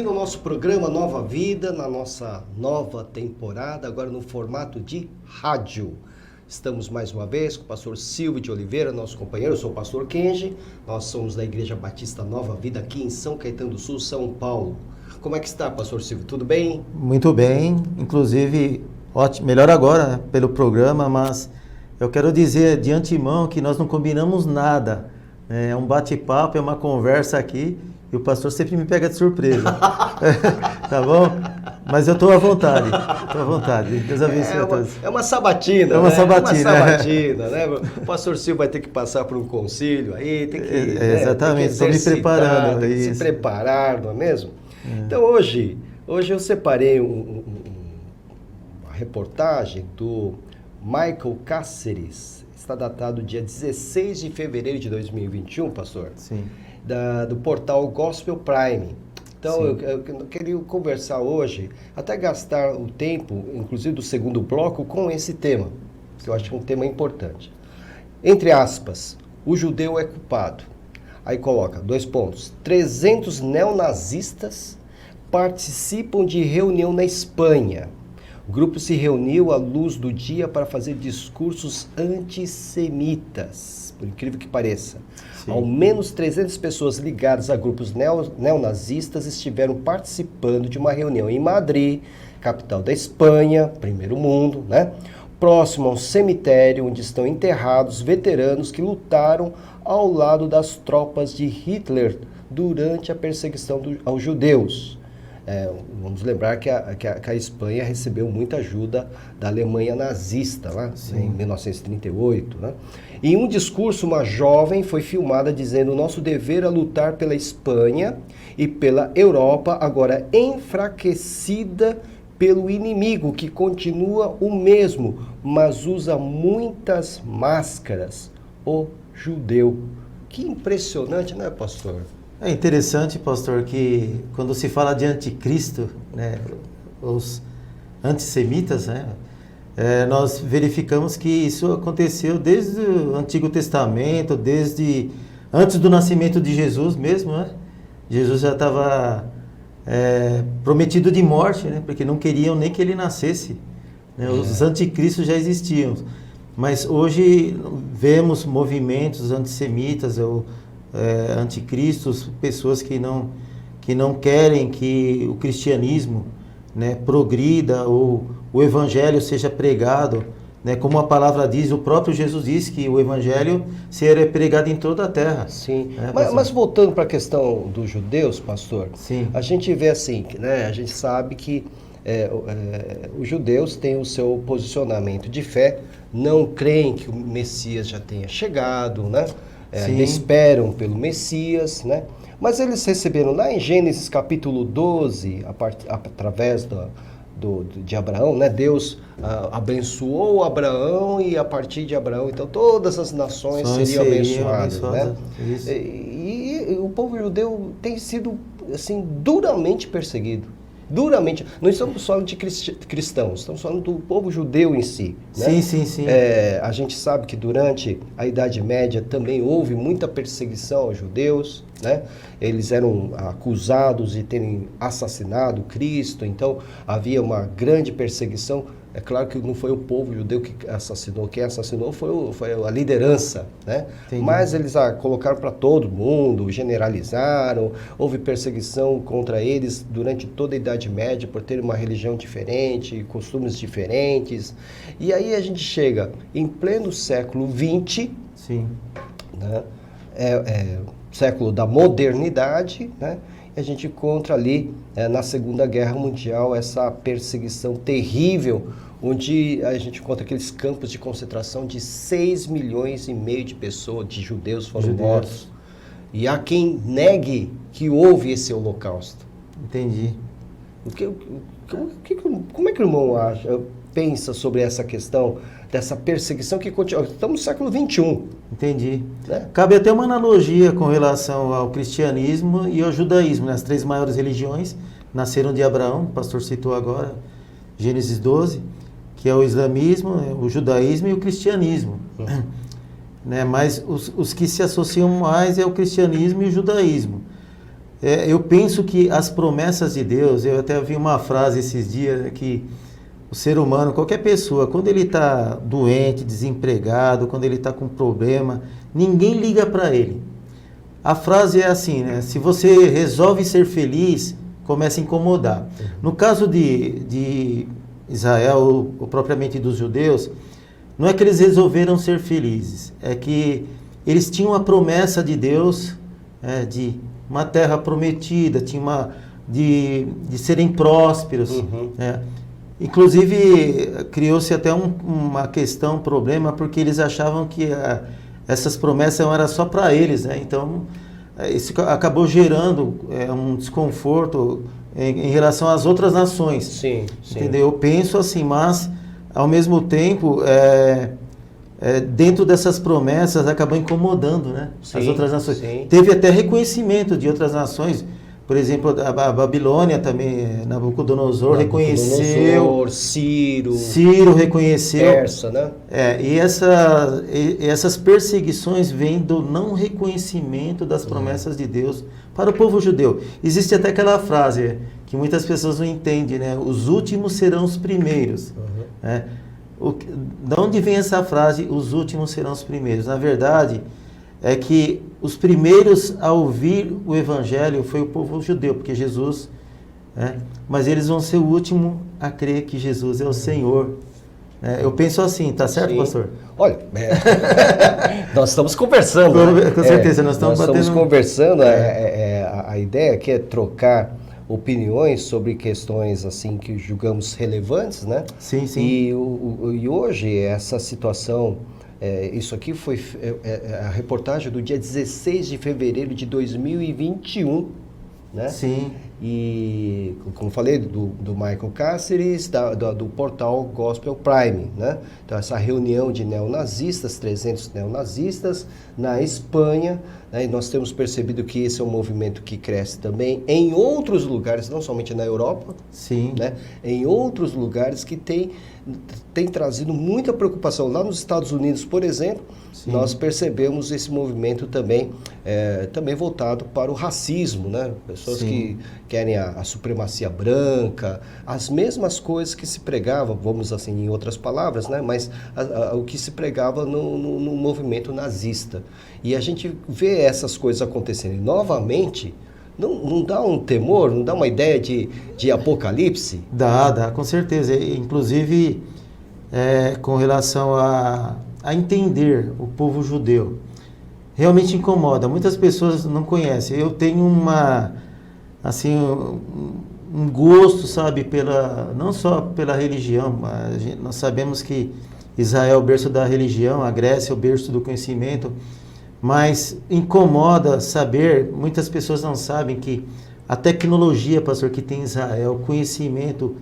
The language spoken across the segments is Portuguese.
bem-vindo ao nosso programa Nova Vida, na nossa nova temporada, agora no formato de rádio. Estamos mais uma vez com o pastor Silvio de Oliveira, nosso companheiro. Eu sou o pastor Kenji, nós somos da Igreja Batista Nova Vida aqui em São Caetano do Sul, São Paulo. Como é que está, pastor Silvio? Tudo bem? Muito bem, inclusive, ótimo, melhor agora, né, pelo programa, mas eu quero dizer de antemão que nós não combinamos nada. É um bate-papo, é uma conversa aqui, e o pastor sempre me pega de surpresa. Tá bom? Mas eu estou à vontade, Deus abençoe a todos. É uma sabatina, É uma né? sabatina. É uma sabatina, né? O pastor Silvio vai ter que passar por um concílio aí, tem que... Exatamente, estou me preparando. Tem que se preparar, não é mesmo? Então hoje eu separei uma reportagem do Michael Cáceres. Está datado dia 16 de fevereiro de 2021, pastor. Sim. Do portal Gospel Prime. Então, eu queria conversar hoje, até gastar o tempo, inclusive do segundo bloco, com esse tema, que eu acho que é um tema importante. Entre aspas, o judeu é culpado. Aí coloca, 2 pontos, 300 neonazistas participam de reunião na Espanha. O grupo se reuniu à luz do dia para fazer discursos antissemitas, por incrível que pareça. Sim. Ao menos 300 pessoas ligadas a grupos neonazistas estiveram participando de uma reunião em Madrid, capital da Espanha, primeiro mundo, né? Próximo ao cemitério onde estão enterrados veteranos que lutaram ao lado das tropas de Hitler durante a perseguição aos judeus. Vamos lembrar que a Espanha recebeu muita ajuda da Alemanha nazista, lá, em 1938. Né? Em um discurso, uma jovem foi filmada dizendo: nosso dever é lutar pela Espanha e pela Europa, agora enfraquecida pelo inimigo, que continua o mesmo, mas usa muitas máscaras, o judeu. Que impressionante, não é, pastor? É interessante, pastor, que quando se fala de anticristo, né, os antissemitas, né, nós verificamos que isso aconteceu desde o Antigo Testamento, desde antes do nascimento de Jesus mesmo, né? Jesus já estava prometido de morte, né, porque não queriam nem que ele nascesse. Né? Os anticristos já existiam, mas hoje vemos movimentos antissemitas, anticristos, pessoas que não querem que o cristianismo, né, progrida ou o evangelho seja pregado, né, como a palavra diz, o próprio Jesus disse que o evangelho seria pregado em toda a terra. Sim, mas voltando para a questão dos judeus, pastor, sim, a gente vê assim, né, a gente sabe que os judeus têm o seu posicionamento de fé, não creem que o Messias já tenha chegado, né? Ainda esperam pelo Messias, né? Mas eles receberam lá em Gênesis capítulo 12, através de Abraão, né? Deus abençoou Abraão e a partir de Abraão, então todas as nações seriam abençoadas, né? E o povo judeu tem sido assim duramente perseguido. Duramente. Não estamos falando de cristãos, estamos falando do povo judeu em si. Né? Sim. A gente sabe que durante a Idade Média também houve muita perseguição aos judeus, né? Eles eram acusados de terem assassinado Cristo, então havia uma grande perseguição. É claro que não foi o povo judeu que assassinou, quem assassinou foi a liderança, né? Mas eles colocaram para todo mundo, generalizaram, houve perseguição contra eles durante toda a Idade Média por ter uma religião diferente, costumes diferentes. E aí a gente chega em pleno século XX, né? Século da modernidade, né? A gente encontra ali, na Segunda Guerra Mundial, essa perseguição terrível, onde a gente encontra aqueles campos de concentração de 6 milhões e meio de pessoas, de judeus foram mortos. E há quem negue que houve esse holocausto. Entendi. Como é que o irmão pensa sobre essa questão dessa perseguição que continua? Estamos no século XXI. Entendi. Cabe até uma analogia com relação ao cristianismo e ao judaísmo, né? As 3 maiores religiões nasceram de Abraão, o pastor citou agora, Gênesis 12, que é o islamismo, o judaísmo e o cristianismo. Né? Mas os que se associam mais é o cristianismo e o judaísmo. eu penso que as promessas de Deus, eu até vi uma frase esses dias, que o ser humano, qualquer pessoa, quando ele está doente, desempregado, quando ele está com problema, ninguém liga para ele. A frase é assim, né? Se você resolve ser feliz, começa a incomodar. No caso de Israel, ou propriamente dos judeus, não é que eles resolveram ser felizes, é que eles tinham a promessa de Deus, de uma terra prometida, de serem prósperos. Inclusive, criou-se até uma questão, um problema, porque eles achavam que essas promessas eram só para eles, né? Então, isso acabou gerando um desconforto em relação às outras nações. Sim. Entendeu? Eu penso assim, mas, ao mesmo tempo, dentro dessas promessas, acabou incomodando, né? As outras nações. Sim. Teve até reconhecimento de outras nações. Por exemplo, a Babilônia também, Nabucodonosor reconheceu. Ciro reconheceu. Persa, né? E essas perseguições vêm do não reconhecimento das promessas de Deus para o povo judeu. Existe até aquela frase que muitas pessoas não entendem, né? Os últimos serão os primeiros. Né? De onde vem essa frase, os últimos serão os primeiros? Na verdade, é que os primeiros a ouvir o Evangelho foi o povo judeu, porque Jesus, mas eles vão ser o último a crer que Jesus é o Senhor. Eu penso assim, tá certo, pastor? Olha, nós estamos conversando. Com certeza, nós estamos conversando. A ideia aqui é trocar opiniões sobre questões assim que julgamos relevantes, né? Sim. E hoje essa situação... isso aqui foi a reportagem do dia 16 de fevereiro de 2021, né? Sim. E, como falei, do Michael Cáceres, do portal Gospel Prime, né? Então, essa reunião de neonazistas, 300 neonazistas, na Espanha, né? E nós temos percebido que esse é um movimento que cresce também em outros lugares, não somente na Europa, sim, né? Em outros lugares que tem trazido muita preocupação. Lá nos Estados Unidos, por exemplo, sim, nós percebemos esse movimento também voltado para o racismo, né? Pessoas sim, que querem a supremacia branca, as mesmas coisas que se pregavam, vamos assim, em outras palavras, né? Mas o que se pregava no movimento nazista. E a gente vê essas coisas acontecerem novamente. Não dá um temor, não dá uma ideia de apocalipse? Dá, com certeza. Inclusive, com relação a entender o povo judeu, realmente incomoda. Muitas pessoas não conhecem. Eu tenho um gosto, sabe, não só pela religião, mas nós sabemos que Israel é o berço da religião, a Grécia é o berço do conhecimento. Mas incomoda saber, muitas pessoas não sabem que a tecnologia, pastor, que tem em Israel, o conhecimento,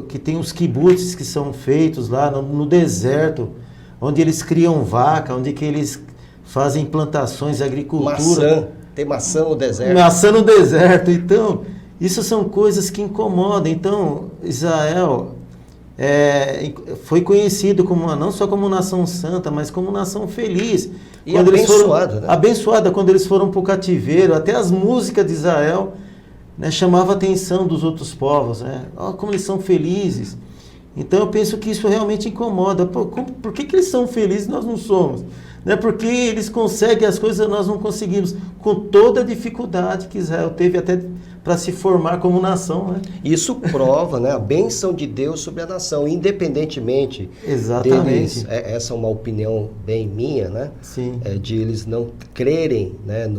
que tem os kibbutz que são feitos lá no deserto, onde eles criam vaca, onde que eles fazem plantações, agricultura. Tem maçã no deserto. Maçã no deserto. Então, isso são coisas que incomodam. Então, Israel... foi conhecido não só como nação santa, mas como nação feliz. E abençoada, né? Abençoada quando eles foram para o cativeiro. Até as músicas de Israel, né, chamavam a atenção dos outros povos. Né? Olha como eles são felizes. Então eu penso que isso realmente incomoda. Por que eles são felizes e nós não somos? Né? Porque eles conseguem as coisas e nós não conseguimos. Com toda a dificuldade que Israel teve até para se formar como nação, né? Isso prova, né, a bênção de Deus sobre a nação, independentemente exatamente deles, essa é uma opinião bem minha, né? Sim. De eles não crerem, né,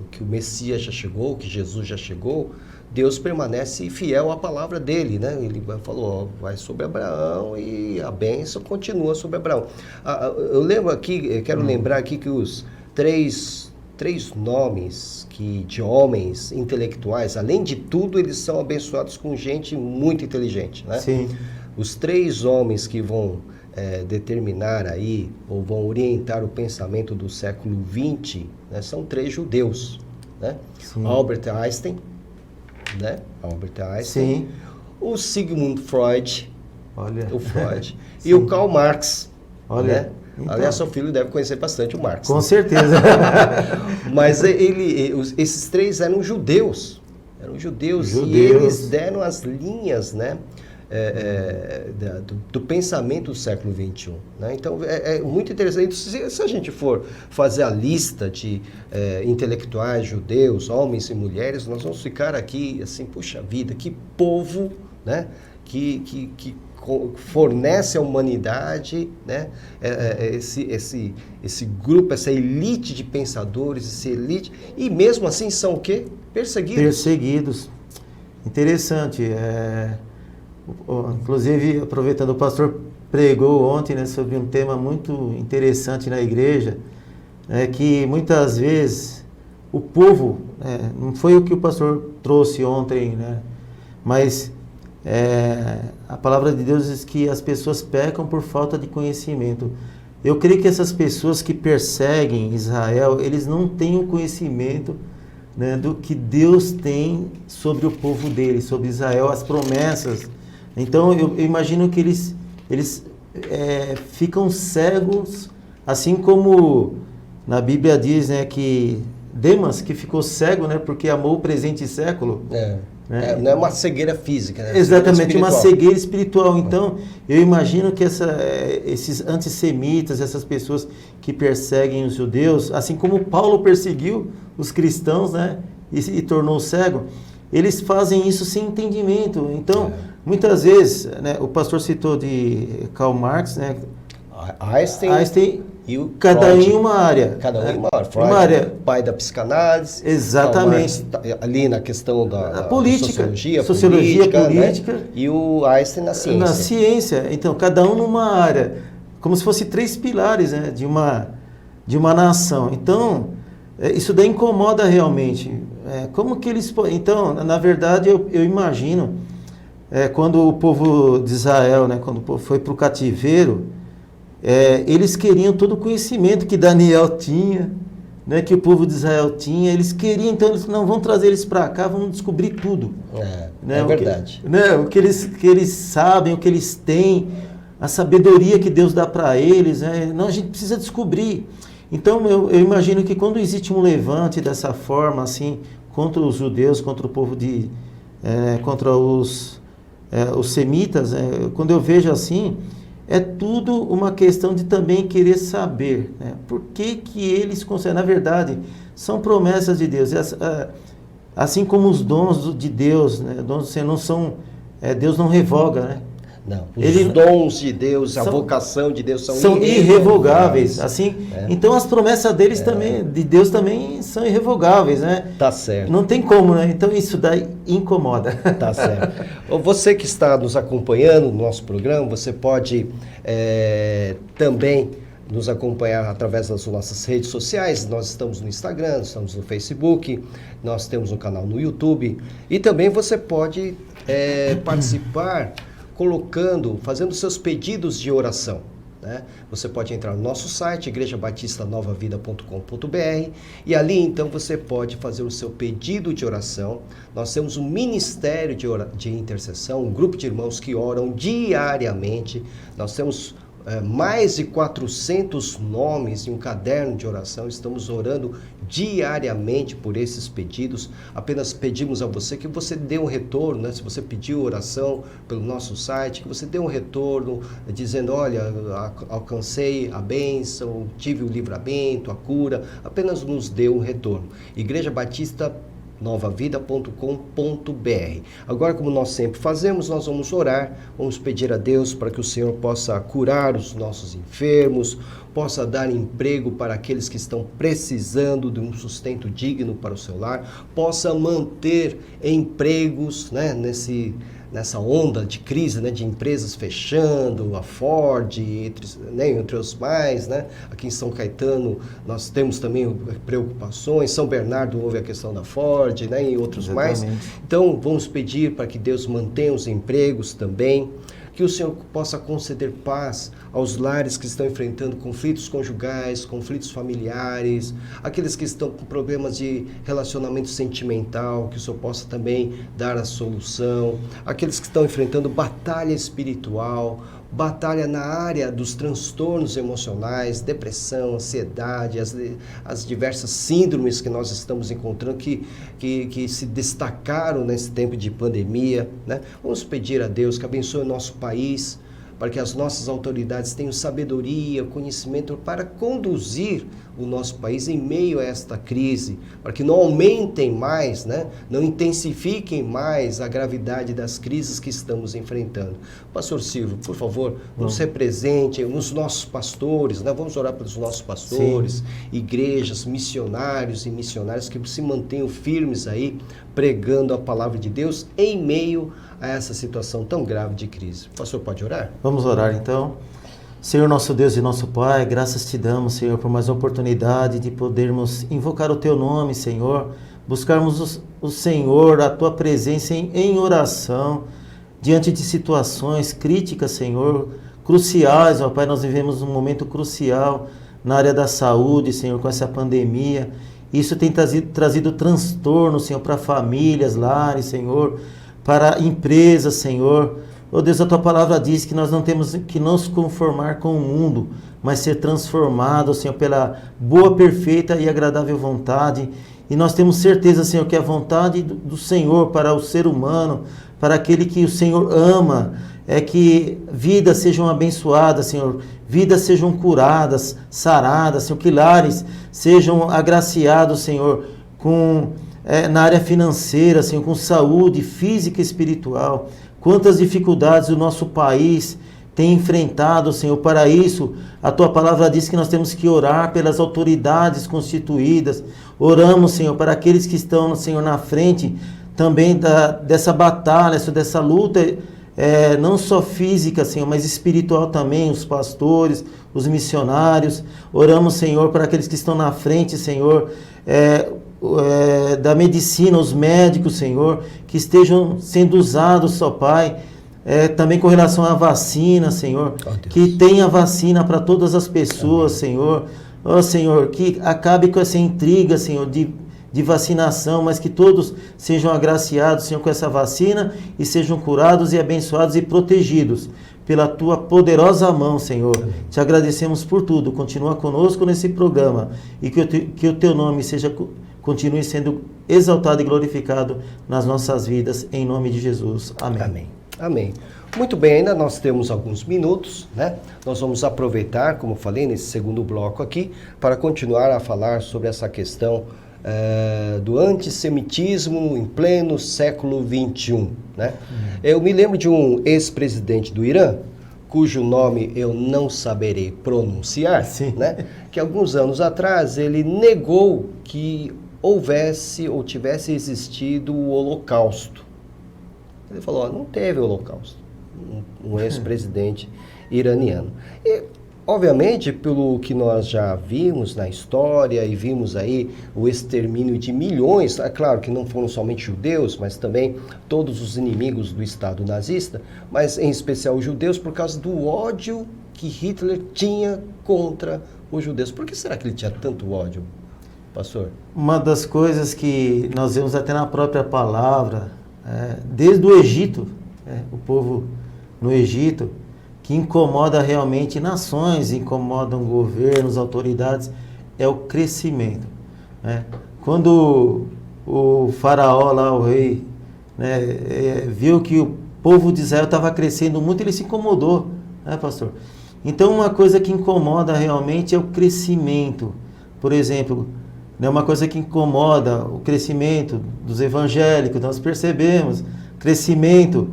que o Messias já chegou, que Jesus já chegou. Deus permanece fiel à palavra dele, né? Ele falou, vai sobre Abraão e a bênção continua sobre Abraão. Eu lembro aqui, quero lembrar aqui que os três nomes de homens intelectuais, além de tudo, eles são abençoados com gente muito inteligente, né? Sim. Os 3 homens que vão determinar aí, ou vão orientar o pensamento do século XX, né, são 3 judeus, né? Albert Einstein, né? Sim. O Sigmund Freud, Olha. o Freud, e o Karl Marx. Olha, né? então, Aliás, seu filho deve conhecer bastante o Marx. Com né? certeza. Mas esses três eram judeus. E eles deram as linhas, né? Do pensamento do século XXI. Né? Então, é muito interessante. Se a gente for fazer a lista de intelectuais judeus, homens e mulheres, nós vamos ficar aqui, assim, puxa vida, que povo, né? que fornece à humanidade, né? Esse grupo, essa elite de pensadores, e mesmo assim são o quê? Perseguidos. Interessante. Inclusive, aproveitando, o pastor pregou ontem, né, sobre um tema muito interessante na igreja, que muitas vezes o povo, não foi o que o pastor trouxe ontem, né, mas a palavra de Deus diz que as pessoas pecam por falta de conhecimento. Eu creio que essas pessoas que perseguem Israel, eles não têm o conhecimento, né, do que Deus tem sobre o povo dele, sobre Israel, as promessas. Então eu imagino que eles ficam cegos, assim como na Bíblia diz, né, que Demas, que ficou cego, né, porque amou o presente século. Né? Não é uma cegueira física, né? Exatamente, uma cegueira espiritual. Então, eu imagino que esses antissemitas, essas pessoas que perseguem os judeus, assim como Paulo perseguiu os cristãos, né, e tornou cego, eles fazem isso sem entendimento. Então, muitas vezes, né, o pastor citou de Karl Marx, né, Einstein e o cada Freud, um em uma área. Cada um em uma área. Freud, pai da psicanálise. Exatamente. Ali na questão da política, sociologia política. Né? E o Einstein na ciência. Na ciência. Então, cada um numa área. Como se fosse 3 pilares, né, de uma nação. Então, isso daí incomoda realmente. Como que eles... Então, na verdade, eu imagino, quando o povo de Israel, né, quando o povo foi para o cativeiro, eles queriam todo o conhecimento que Daniel tinha, né, que o povo de Israel tinha. Eles queriam, então, não, vamos trazer eles para cá, vamos descobrir tudo. É verdade. O que eles sabem, o que eles têm, a sabedoria que Deus dá para eles. Não, a gente precisa descobrir. Então, eu imagino que quando existe um levante dessa forma, assim, contra os judeus, contra o povo contra os semitas, quando eu vejo assim, é tudo uma questão de também querer saber, né? Por que eles conseguem. Na verdade, são promessas de Deus. Assim como os dons de Deus, né? Dons não são... Deus não revoga, né? Não, os dons de Deus, a vocação de Deus são irrevogáveis. Assim, então as promessas deles também, de Deus também são irrevogáveis, né? Tá certo. Não tem como, né? Então isso daí incomoda. Tá certo. Você que está nos acompanhando no nosso programa, você pode também nos acompanhar através das nossas redes sociais. Nós estamos no Instagram, estamos no Facebook, nós temos um canal no YouTube e também você pode participar fazendo seus pedidos de oração. Né? Você pode entrar no nosso site, igrejabatistanovavida.com.br, e ali então você pode fazer o seu pedido de oração. Nós temos um ministério de intercessão, um grupo de irmãos que oram diariamente. Nós temos mais de 400 nomes em um caderno de oração. Estamos orando diariamente por esses pedidos. Apenas pedimos a você que você dê um retorno, né? Se você pediu oração pelo nosso site, que você dê um retorno dizendo, olha, alcancei a bênção, tive o livramento, a cura. Apenas nos dê um retorno. Igreja Batista novavida.com.br. Agora, como nós sempre fazemos, nós vamos orar, vamos pedir a Deus para que o Senhor possa curar os nossos enfermos, possa dar emprego para aqueles que estão precisando de um sustento digno para o seu lar, possa manter empregos, né, nessa onda de crise, né, de empresas fechando, a Ford, entre os mais, né? Aqui em São Caetano nós temos também preocupações, São Bernardo houve a questão da Ford, né, e outros mais. Então vamos pedir para que Deus mantenha os empregos também, que o Senhor possa conceder paz aos lares que estão enfrentando conflitos conjugais, conflitos familiares, aqueles que estão com problemas de relacionamento sentimental, que o Senhor possa também dar a solução, aqueles que estão enfrentando batalha espiritual, batalha na área dos transtornos emocionais, depressão, ansiedade, as diversas síndromes que nós estamos encontrando que se destacaram nesse tempo de pandemia, né? Vamos pedir a Deus que abençoe o nosso país, para que as nossas autoridades tenham sabedoria, conhecimento para conduzir o nosso país em meio a esta crise, para que não aumentem mais, né? Não intensifiquem mais a gravidade das crises que estamos enfrentando. Pastor Silvio, por favor, nos represente, os nossos pastores, né? Vamos orar pelos nossos pastores, sim, igrejas, missionários e missionárias que se mantenham firmes aí, pregando a palavra de Deus em meio a essa situação tão grave de crise. O pastor pode orar? Vamos orar então. Senhor nosso Deus e nosso Pai, graças te damos, Senhor, por mais uma oportunidade de podermos invocar o Teu nome, Senhor, buscarmos o Senhor, a Tua presença em oração, diante de situações críticas, Senhor, cruciais, ó Pai, nós vivemos um momento crucial na área da saúde, Senhor, com essa pandemia. Isso tem trazido transtorno, Senhor, para famílias, lares, Senhor, para empresas, Senhor. Oh Deus, a Tua palavra diz que nós não temos que nos conformar com o mundo, mas ser transformados, Senhor, pela boa, perfeita e agradável vontade. E nós temos certeza, Senhor, que a vontade do Senhor para o ser humano, para aquele que o Senhor ama, é que vidas sejam abençoadas, Senhor, vidas sejam curadas, saradas, Senhor, que lares sejam agraciados, Senhor, na área financeira, Senhor, com saúde física e espiritual. Quantas dificuldades o nosso país tem enfrentado, Senhor. Para isso, a Tua palavra diz que nós temos que orar pelas autoridades constituídas. Oramos, Senhor, para aqueles que estão, Senhor, na frente também dessa batalha, dessa luta, não só física, Senhor, mas espiritual também, os pastores, os missionários. Oramos, Senhor, para aqueles que estão na frente, Senhor, da medicina, os médicos, Senhor, que estejam sendo usados, ó Pai, também com relação à vacina, Senhor, que tenha vacina para todas as pessoas, amém, Senhor. Ó Senhor, que acabe com essa intriga, Senhor, de vacinação, mas que todos sejam agraciados, Senhor, com essa vacina e sejam curados e abençoados e protegidos pela Tua poderosa mão, Senhor. Amém. Te agradecemos por tudo. Continua conosco nesse programa e que o Teu nome continue sendo exaltado e glorificado nas nossas vidas, em nome de Jesus. Amém. Amém. Amém. Muito bem, ainda nós temos alguns minutos, né? Nós vamos aproveitar, como falei, nesse segundo bloco aqui, para continuar a falar sobre essa questão do antissemitismo em pleno século XXI, né? Eu me lembro de um ex-presidente do Irã, cujo nome eu não saberei pronunciar, né? Que alguns anos atrás ele negou que houvesse ou tivesse existido o Holocausto. Ele falou, não teve Holocausto. Um ex-presidente iraniano. E, obviamente, pelo que nós já vimos na história e vimos aí o extermínio de milhões, é claro que não foram somente judeus, mas também todos os inimigos do Estado nazista, mas em especial os judeus por causa do ódio que Hitler tinha contra os judeus. Por que será que ele tinha tanto ódio, pastor? Uma das coisas que nós vemos até na própria palavra, desde o Egito, o povo no Egito, que incomoda realmente nações, incomodam governos, autoridades, é o crescimento. Né? Quando o faraó lá, o rei, né, viu que o povo de Israel estava crescendo muito, ele se incomodou, né, pastor? Então uma coisa que incomoda realmente é o crescimento. Por exemplo, né, uma coisa que incomoda o crescimento dos evangélicos, nós percebemos, crescimento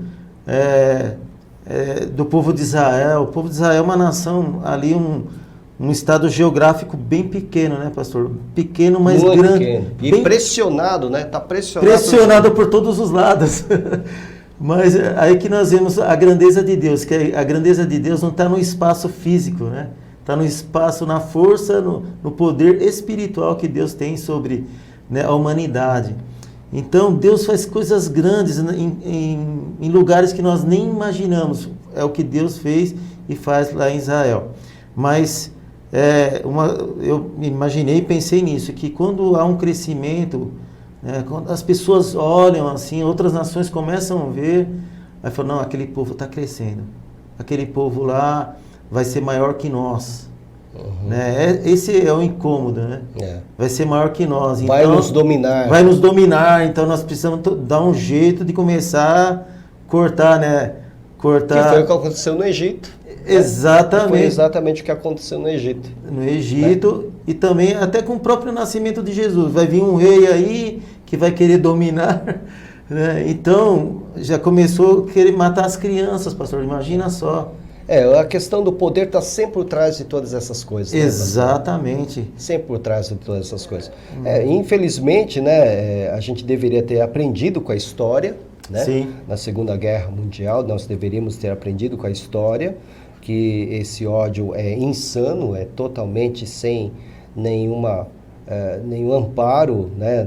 do povo de Israel. O povo de Israel é uma nação ali, um estado geográfico bem pequeno, né, pastor? Pequeno, mas muito grande. Pequeno. E bem pressionado, né? Está pressionado. Pressionado por todos os lados. Mas aí que nós vemos a grandeza de Deus, que a grandeza de Deus não está no espaço físico, né? Está no espaço, na força, no poder espiritual que Deus tem sobre, né, a humanidade. Então, Deus faz coisas grandes em lugares que nós nem imaginamos. É o que Deus fez e faz lá em Israel. Mas eu imaginei e pensei nisso, que quando há um crescimento, quando as pessoas olham assim, outras nações começam a ver, aí falam, não, aquele povo está crescendo. aquele povo lá vai ser maior que nós. Né? Esse é o incômodo, né? Vai ser maior que nós. Vai então, nos dominar. Vai nos dominar, então nós precisamos dar um jeito de começar a cortar, né? Cortar. Que foi o que aconteceu no Egito. Exatamente. Foi exatamente o que aconteceu no Egito. No Egito, e também até com o próprio nascimento de Jesus. Vai vir um rei aí que vai querer dominar, né? Então, já começou a querer matar as crianças, pastor, imagina só. A questão do poder está sempre por trás de todas essas coisas. Exatamente. Né, sempre por trás de todas essas coisas. Infelizmente, né, a gente deveria ter aprendido com a história, né? Sim. Na Segunda Guerra Mundial, nós deveríamos ter aprendido com a história que esse ódio é insano, é totalmente sem nenhum amparo, né,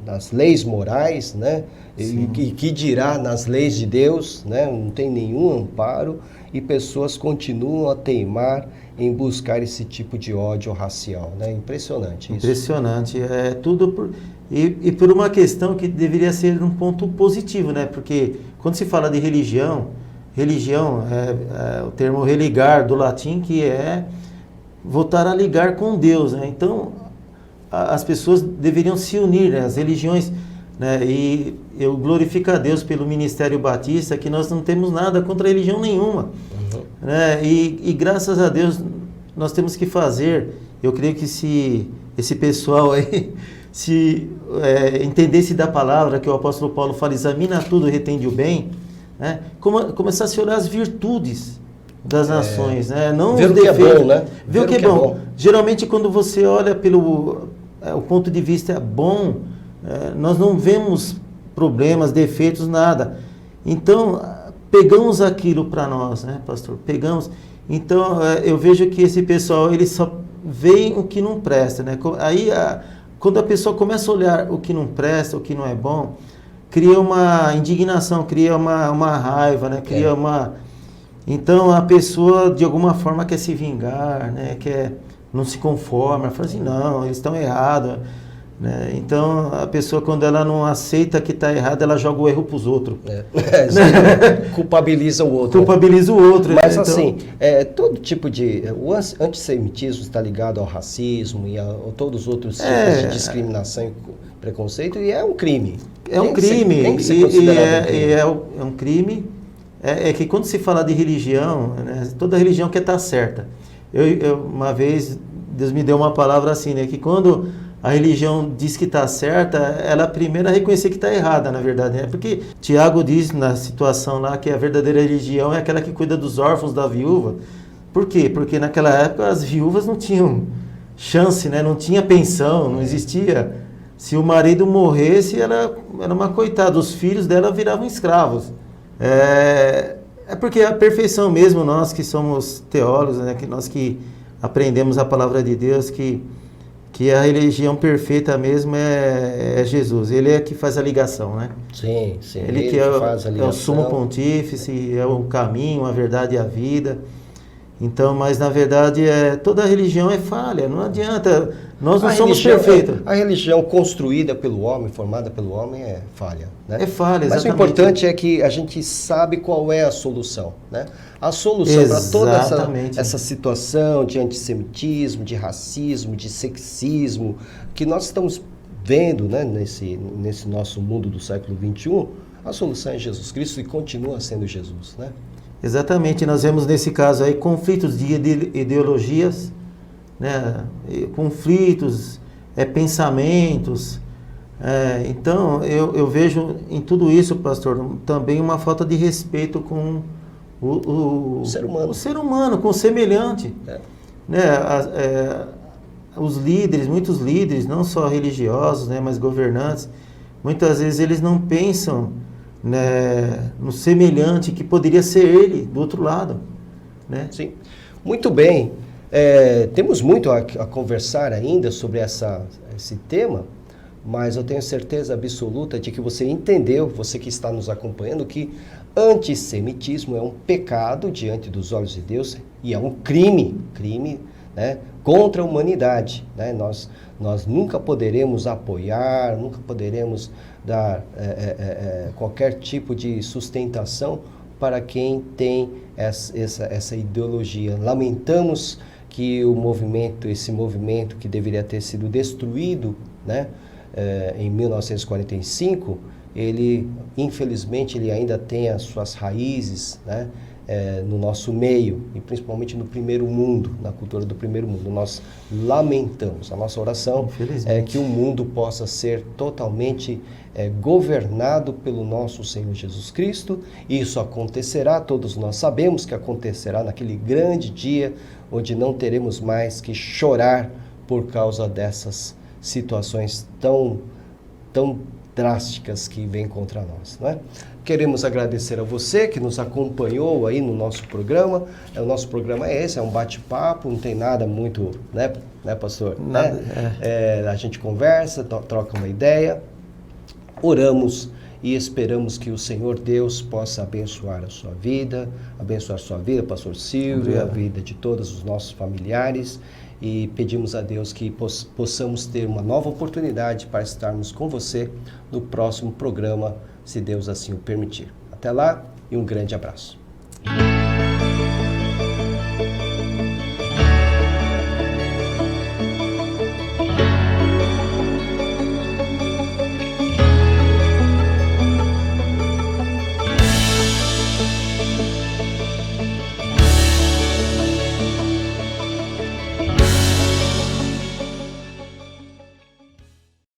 nas leis morais, né? E que dirá nas leis de Deus, né? Não tem nenhum amparo e pessoas continuam a teimar em buscar esse tipo de ódio racial, né? Impressionante isso. Impressionante, é tudo por uma questão que deveria ser um ponto positivo, né? Porque quando se fala de religião é o termo religar do latim, que é voltar a ligar com Deus, né? Então as pessoas deveriam se unir, né? As religiões, né? E eu glorifico a Deus pelo Ministério Batista, que nós não temos nada contra religião nenhuma, né? E graças a Deus nós temos que fazer. Eu creio que se esse pessoal aí entendesse da palavra, que o apóstolo Paulo fala, examina tudo, retende o bem, né? Começasse a olhar as virtudes das nações, né? Não ver os o que defeitos, é bom, né? Ver o que é bom. Geralmente quando você olha pelo o ponto de vista bom, nós não vemos problemas, defeitos, nada. Então, pegamos aquilo para nós, né, pastor? Pegamos. Então, eu vejo que esse pessoal, eles só veem o que não presta, né? Aí, quando a pessoa começa a olhar o que não presta, o que não é bom, cria uma indignação, cria uma raiva, né? Cria uma... Então, a pessoa, de alguma forma, quer se vingar, né? Não se conforma, fala assim, não, eles estão errados, né? Então, a pessoa, quando ela não aceita que está errado, ela joga o erro para os outros. Culpabiliza o outro. Culpabiliza o outro. Mas então... assim, todo tipo de... O antissemitismo está ligado ao racismo e a todos os outros tipos de discriminação e preconceito, e é um crime. É um crime. Tem que ser considerado um crime. É um crime. É que quando se fala de religião, né, toda religião quer estar certa. Uma vez, Deus me deu uma palavra assim, né, que quando a religião diz que está certa, ela primeiro reconhecer que está errada, na verdade, né? Porque Tiago diz na situação lá que a verdadeira religião é aquela que cuida dos órfãos, da viúva. Por quê? Porque naquela época as viúvas não tinham chance, né? Não tinha pensão, não existia. Se o marido morresse, ela era uma coitada, os filhos dela viravam escravos. É porque a perfeição mesmo, nós que somos teólogos, né? Que nós que aprendemos a palavra de Deus, que a religião perfeita mesmo é Jesus. Ele é que faz a ligação, né? Sim, sim. Ele que faz a ligação. É o sumo pontífice, é o caminho, a verdade e a vida. Então, mas na verdade toda religião é falha, não adianta, nós não somos perfeitos. A religião construída pelo homem, formada pelo homem é falha, né? É falha, exatamente. Mas o importante é que a gente sabe qual é a solução, né? A solução para toda essa situação de antissemitismo, de racismo, de sexismo, que nós estamos vendo, né, nesse nosso mundo do século XXI, a solução é Jesus Cristo e continua sendo Jesus, né? Exatamente, nós vemos nesse caso aí conflitos de ideologias, né? Conflitos, pensamentos. Então, eu vejo em tudo isso, pastor, também uma falta de respeito com o ser humano, com o semelhante. Né? Os líderes, muitos líderes, não só religiosos, né, mas governantes, muitas vezes eles não pensam, né, no semelhante que poderia ser ele do outro lado, né? Sim, muito bem. Temos muito a conversar ainda sobre esse tema, mas eu tenho certeza absoluta de que você entendeu, você que está nos acompanhando, que antissemitismo é um pecado diante dos olhos de Deus e é um crime, né, contra a humanidade, né? Nós nunca poderemos apoiar, nunca poderemos dar qualquer tipo de sustentação para quem tem essa ideologia. Lamentamos que esse movimento que deveria ter sido destruído, né, em 1945, infelizmente, ele ainda tem as suas raízes, né, no nosso meio, e principalmente no primeiro mundo, na cultura do primeiro mundo. Nós lamentamos. A nossa oração é que o mundo possa ser totalmente governado pelo nosso Senhor Jesus Cristo. Isso acontecerá, todos nós sabemos que acontecerá naquele grande dia, onde não teremos mais que chorar por causa dessas situações tão drásticas que vêm contra nós, não é? Queremos agradecer a você que nos acompanhou aí no nosso programa. O nosso programa é esse, é um bate-papo, não tem nada muito, né pastor? Nada, a gente conversa, troca uma ideia, oramos e esperamos que o Senhor Deus possa abençoar a sua vida, pastor Silvio, a vida de todos os nossos familiares, e pedimos a Deus que possamos ter uma nova oportunidade para estarmos com você no próximo programa, se Deus assim o permitir. Até lá e um grande abraço.